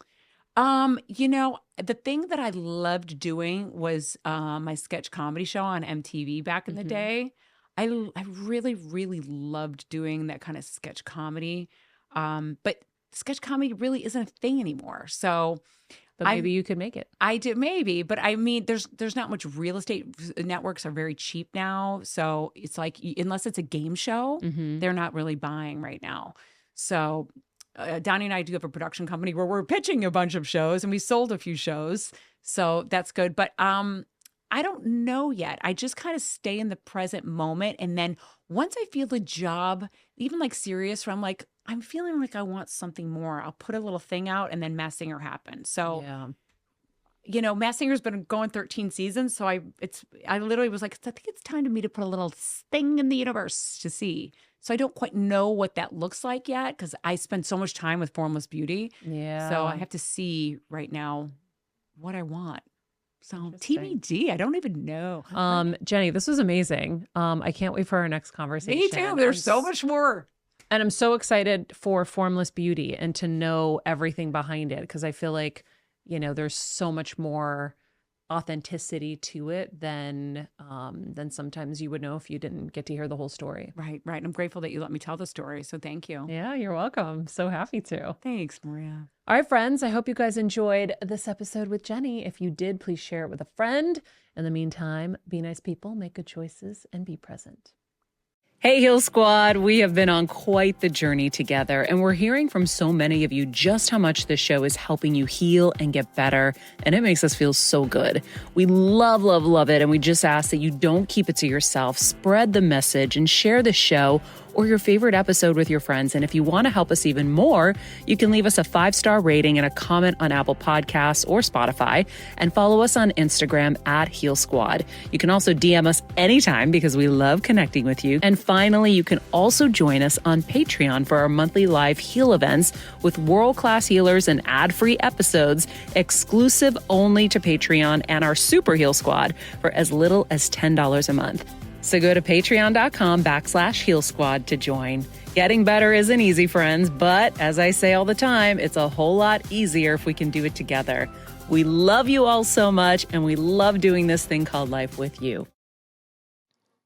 The thing that I loved doing was my sketch comedy show on MTV back in the day. I really, really loved doing that kind of sketch comedy. But sketch comedy really isn't a thing anymore. So But maybe you could make it. I did maybe, but I mean, there's not much real estate. Networks are very cheap now, so it's like unless it's a game show, they're not really buying right now. So Donnie and I do have a production company where we're pitching a bunch of shows, and we sold a few shows, so that's good. But I don't know yet. I just kind of stay in the present moment, and then once I feel the job, even like serious, where I'm like, I'm feeling like I want something more, I'll put a little thing out, and then Masked Singer happens. So. Yeah. You know, Masked Singer's been going 13 seasons, so I literally was like, I think it's time to me to put a little thing in the universe to see. So I don't quite know what that looks like yet because I spend so much time with Formless Beauty. Yeah. So I have to see right now what I want. So Interesting. TBD, I don't even know. Jenny, this was amazing. I can't wait for our next conversation. Me too. There's so much more. And I'm so excited for Formless Beauty and to know everything behind it because I feel like, you know, there's so much more authenticity to it than sometimes you would know if you didn't get to hear the whole story. Right. I'm grateful that you let me tell the story. So thank you. Yeah, you're welcome. So happy to. Thanks, Maria. All right, friends, I hope you guys enjoyed this episode with Jenny. If you did, please share it with a friend. In the meantime, be nice people, make good choices, and be present. Hey, Heal Squad. We have been on quite the journey together, and we're hearing from so many of you just how much this show is helping you heal and get better, and it makes us feel so good. We love, love, love it, and we just ask that you don't keep it to yourself. Spread the message and share the show or your favorite episode with your friends. And if you want to help us even more, you can leave us a 5-star rating and a comment on Apple Podcasts or Spotify, and follow us on Instagram at Heal Squad. You can also DM us anytime because we love connecting with you. And finally, you can also join us on Patreon for our monthly live heal events with world-class healers and ad-free episodes exclusive only to Patreon and our Super Heal Squad for as little as $10 a month. So go to patreon.com/Heal Squad to join. Getting better isn't easy, friends, but as I say all the time, it's a whole lot easier if we can do it together. We love you all so much, and we love doing this thing called life with you.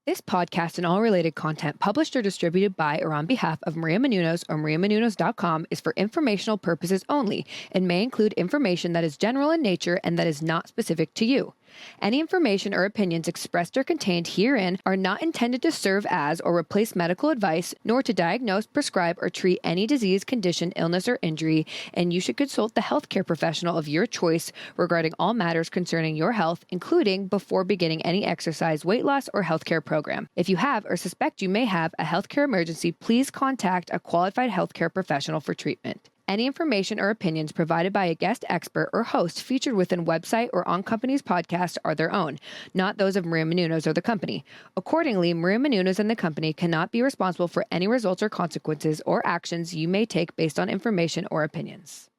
This podcast and all related content published or distributed by or on behalf of Maria Menounos or MariaMenounos.com is for informational purposes only and may include information that is general in nature and that is not specific to you. Any information or opinions expressed or contained herein are not intended to serve as or replace medical advice, nor to diagnose, prescribe, or treat any disease, condition, illness, or injury, and you should consult the healthcare professional of your choice regarding all matters concerning your health, including before beginning any exercise, weight loss, or healthcare program. If you have or suspect you may have a healthcare emergency, please contact a qualified healthcare professional for treatment. Any information or opinions provided by a guest expert or host featured within website or on company's podcast are their own, not those of Maria Menounos or the company. Accordingly, Maria Menounos and the company cannot be responsible for any results or consequences or actions you may take based on information or opinions.